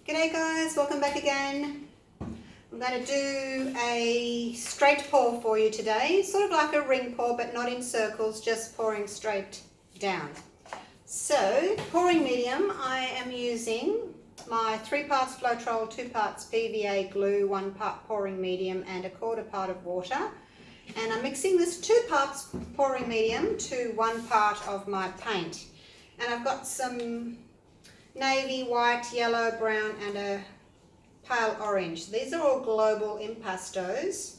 G'day guys, welcome back again. I'm going to do a straight pour for you today, sort of like a ring pour but not in circles, just pouring straight down. So, pouring medium, I am using my 3 parts floetrol, 2 parts PVA glue, 1 part pouring medium and 1/4 part of water. And I'm mixing this 2 parts pouring medium to 1 part of my paint. And I've got some navy, white, yellow, brown and a pale orange. These are all global impastos.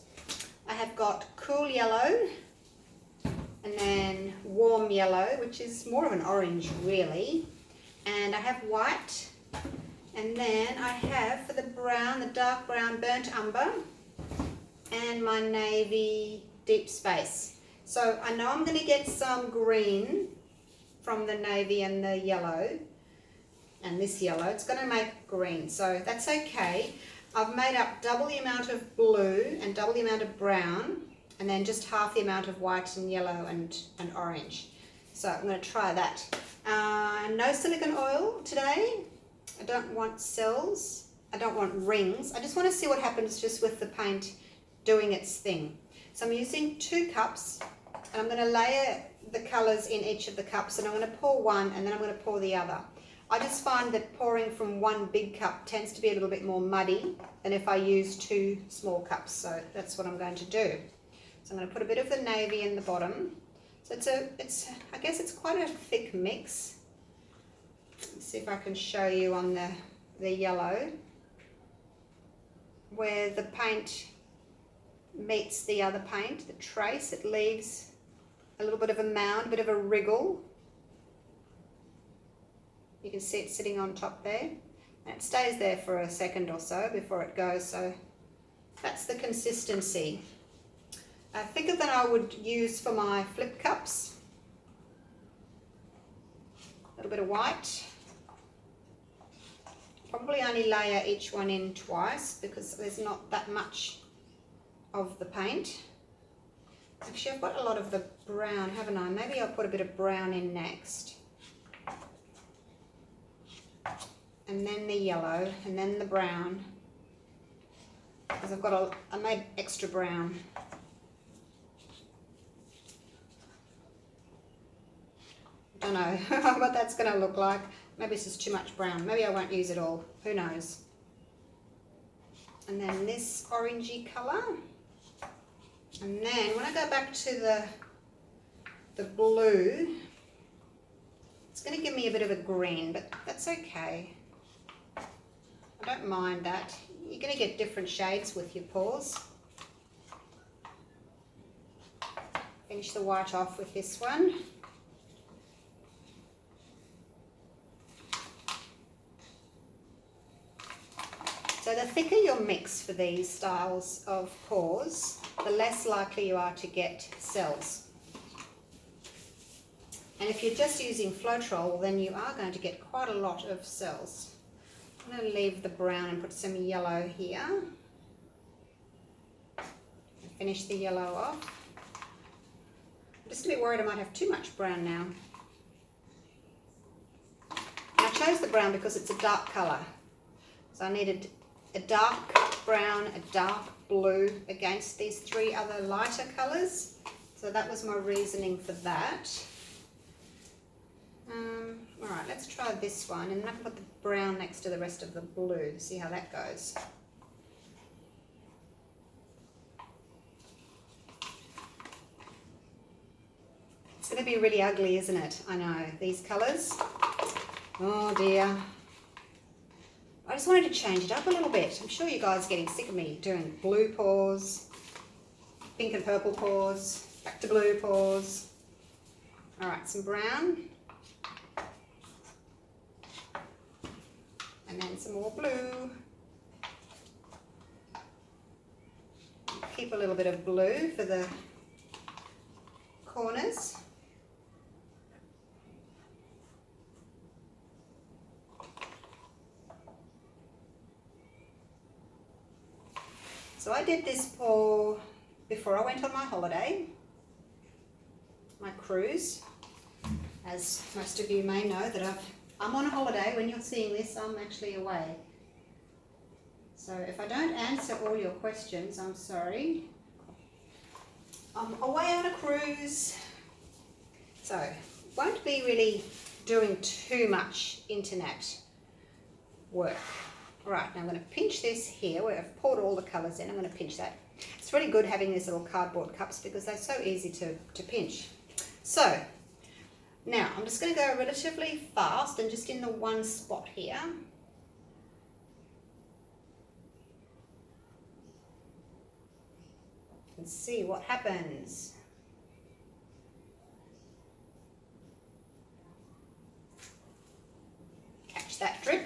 I have got cool yellow and then warm yellow, which is more of an orange really. And I have white, and then I have for the brown, the dark brown burnt umber and my navy deep space. So I know I'm going to get some green from the navy and the yellow. And this yellow, it's going to make green, so that's okay. I've made up double the amount of blue and double the amount of brown, and then just half the amount of white and yellow and orange. So I'm going to try that. No silicone oil today. I don't want cells. I don't want rings. I just want to see what happens just with the paint doing its thing. So I'm using 2 cups, and I'm going to layer the colours in each of the cups, and I'm going to pour one, and then I'm going to pour the other. I just find that pouring from 1 big cup tends to be a little bit more muddy than if I use 2 small cups, so that's what I'm going to do. So I'm going to put a bit of the navy in the bottom. So I guess it's quite a thick mix. Let's see if I can show you on the yellow where the paint meets the other paint, the trace. It leaves a little bit of a mound, a bit of a wriggle. You can see it sitting on top there, and it stays there for a second or so before it goes, so that's the consistency. Thicker than I would use for my flip cups. A little bit of white. Probably only layer each one in twice because there's not that much of the paint. Actually, I've got a lot of the brown, haven't I? Maybe I'll put a bit of brown in next. And then the yellow, and then the brown, because I made extra brown. Don't know what that's going to look like. Maybe it's just too much brown. Maybe I won't use it all. Who knows? And then this orangey colour. And then when I go back to the blue, it's going to give me a bit of a green, but that's okay. I don't mind that. You're going to get different shades with your pours. Finish the white off with this one. So the thicker your mix for these styles of pours, the less likely you are to get cells. And if you're just using floetrol, then you are going to get quite a lot of cells. I'm going to leave the brown and put some yellow here. Finish the yellow off. I'm just a bit worried I might have too much brown now. And I chose the brown because it's a dark colour. So I needed a dark brown, a dark blue against these 3 other lighter colours. So that was my reasoning for that. Alright, let's try this one, and then I can put the brown next to the rest of the blue, see how that goes. It's going to be really ugly, isn't it? I know, these colours. Oh dear. I just wanted to change it up a little bit. I'm sure you guys are getting sick of me doing blue pours, pink and purple pours, back to blue pours. Alright, some brown. And then some more blue. Keep a little bit of blue for the corners. So I did this pour before I went on my holiday, my cruise. As most of you may know that I'm on a holiday. When you're seeing this, I'm actually away. So if I don't answer all your questions, I'm sorry. I'm away on a cruise, so won't be really doing too much internet work. All right, now I'm going to pinch this here where I've poured all the colours in. I'm going to pinch that. It's really good having these little cardboard cups because they're so easy to pinch. So now I'm just going to go relatively fast and just in the one spot here. And see what happens. Catch that drip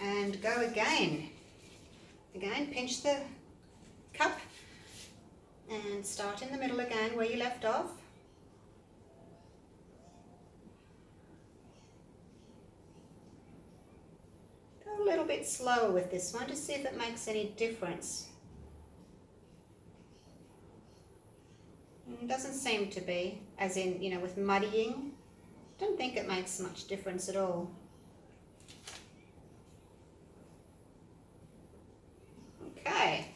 and go again. Again, pinch the cup and start in the middle again where you left off. Go a little bit slower with this one to see if it makes any difference. Doesn't seem to be, as in, you know, with muddying. Don't think it makes much difference at all. Okay,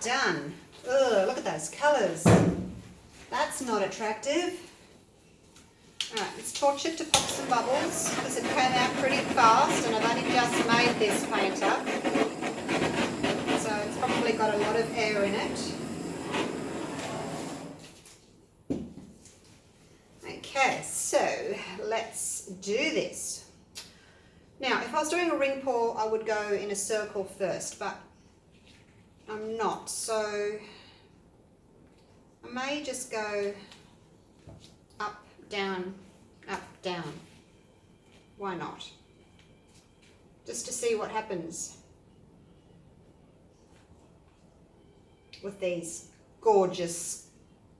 done. Ugh, look at those colours. That's not attractive. Alright, let's torch it to pop some bubbles because it came out pretty fast and I've only just made this paint up. So it's probably got a lot of air in it. Okay, so let's do this. Now, if I was doing a ring pour, I would go in a circle first, but I'm not, so I may just go up, down, down. Why not? Just to see what happens with these gorgeous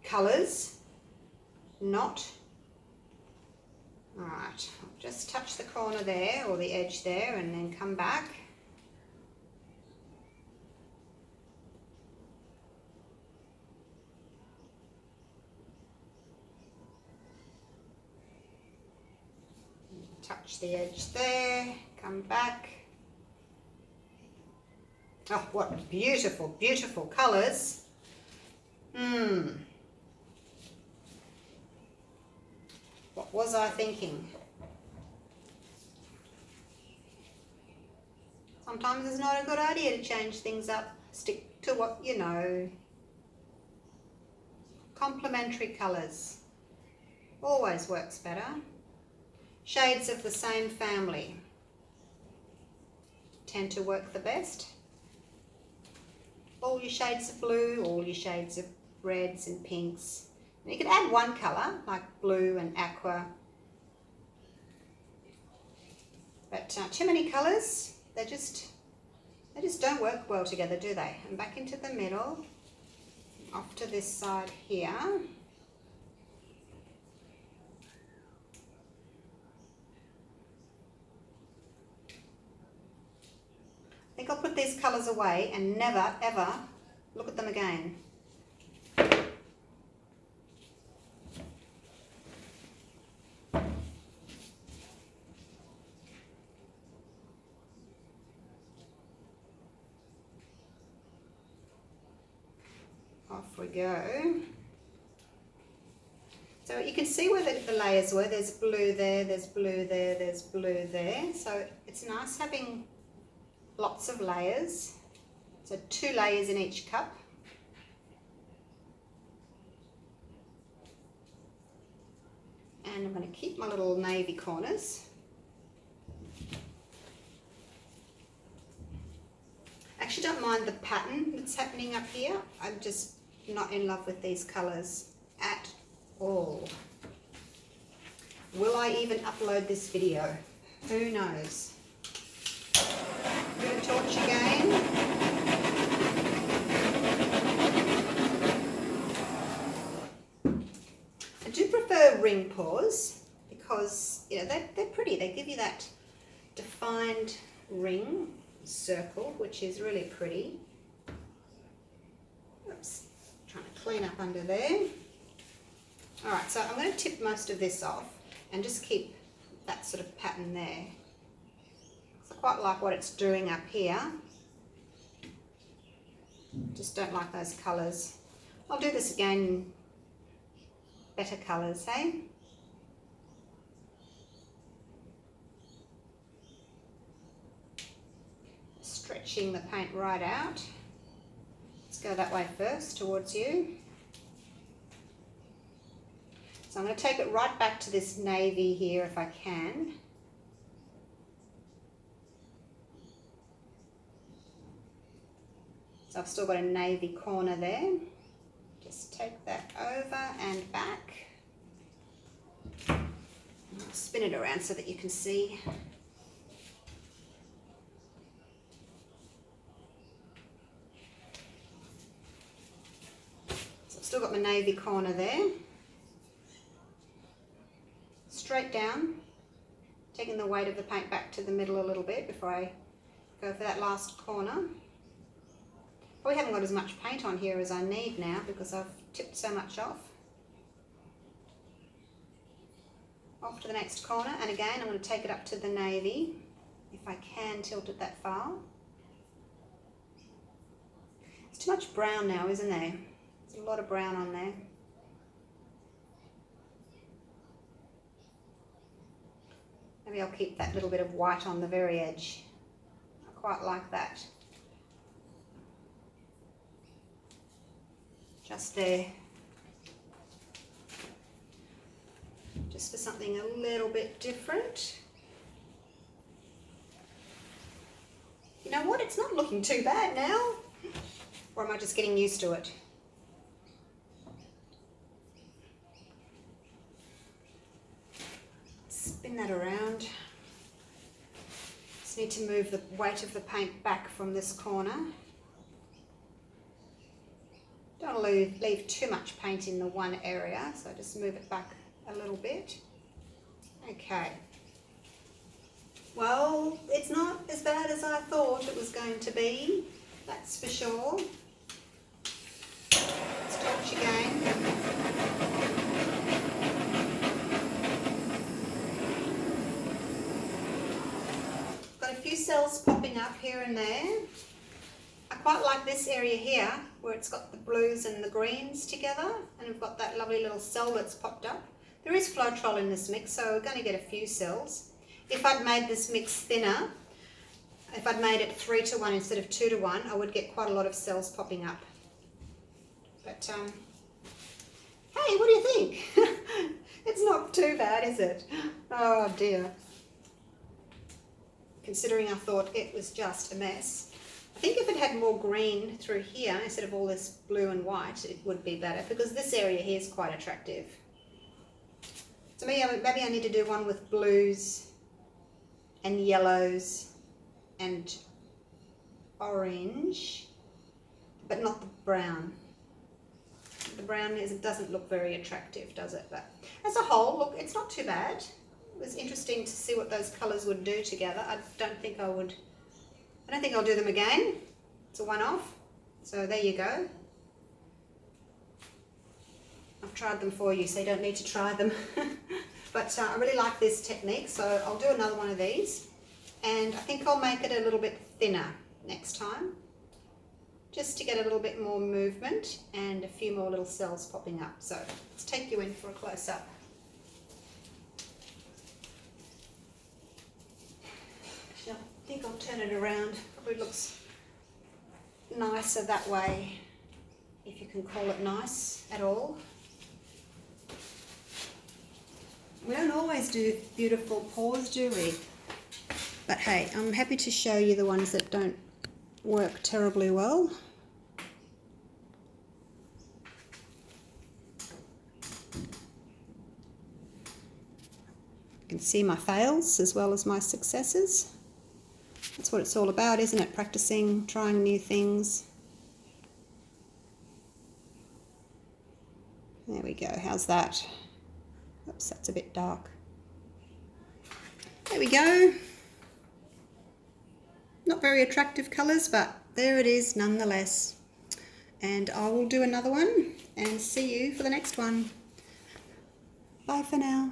colours. Not. Alright, just touch the corner there or the edge there and then come back. Touch the edge there, come back. Oh, what beautiful, beautiful colours. What was I thinking? Sometimes it's not a good idea to change things up. Stick to what you know. Complementary colours always works better. Shades of the same family tend to work the best. All your shades of blue, all your shades of reds and pinks. You can add one colour, like blue and aqua. But too many colours, they just don't work well together, do they? And back into the middle, off to this side here. I think I'll put these colours away and never, ever look at them again. Off we go. So you can see where the layers were. There's blue there, there's blue there, there's blue there. So it's nice having lots of layers. So 2 layers in each cup. And I'm going to keep my little navy corners. I actually don't mind the pattern that's happening up here. I'm just not in love with these colours at all. Will I even upload this video? Who knows? Bit of torch again. I do prefer ring pours because, you know, they're pretty. They give you that defined ring circle, which is really pretty. Oops, trying to clean up under there. Alright, so I'm going to tip most of this off and just keep that sort of pattern there. I quite like what it's doing up here. Just don't like those colours. I'll do this again, better colours, hey? Stretching the paint right out. Let's go that way first, towards you. So I'm going to take it right back to this navy here if I can. So I've still got a navy corner there. Just take that over and back. I'll spin it around so that you can see. So I've still got my navy corner there. Straight down, taking the weight of the paint back to the middle a little bit before I go for that last corner. Probably haven't got as much paint on here as I need now because I've tipped so much off. Off to the next corner, and again I'm going to take it up to the navy, if I can tilt it that far. It's too much brown now, isn't there? There's a lot of brown on there. Maybe I'll keep that little bit of white on the very edge. I quite like that. Just there. Just for something a little bit different. You know what? It's not looking too bad now. Or am I just getting used to it? Spin that around. Just need to move the weight of the paint back from this corner. Don't want to leave too much paint in the one area, so just move it back a little bit. Okay. Well, it's not as bad as I thought it was going to be, that's for sure. Let's torch again. Got a few cells popping up here and there. I quite like this area here where it's got the blues and the greens together, and we've got that lovely little cell that's popped up. There is floetrol in this mix, so we're going to get a few cells. If I'd made this mix thinner, if I'd made it 3:1 instead of 2:1, I would get quite a lot of cells popping up. But hey, what do you think? It's not too bad, is it? Oh dear. Considering I thought it was just a mess. I think if it had more green through here instead of all this blue and white, it would be better, because this area here is quite attractive. So maybe I need to do one with blues and yellows and orange, but not the brown. The brown doesn't look very attractive, does it? But as a whole, look, it's not too bad. It was interesting to see what those colours would do together. I don't think I'll do them again. It's a one-off. So there you go. I've tried them for you, so you don't need to try them. But I really like this technique, so I'll do another one of these. And I think I'll make it a little bit thinner next time, just to get a little bit more movement and a few more little cells popping up. So let's take you in for a close-up. I think I'll turn it around. Probably looks nicer that way, if you can call it nice at all. We don't always do beautiful pours, do we? But hey, I'm happy to show you the ones that don't work terribly well. You can see my fails as well as my successes. That's what it's all about, isn't it? Practicing, trying new things. There we go. How's that? Oops, that's a bit dark. There we go. Not very attractive colours, but there it is nonetheless. And I will do another one and see you for the next one. Bye for now.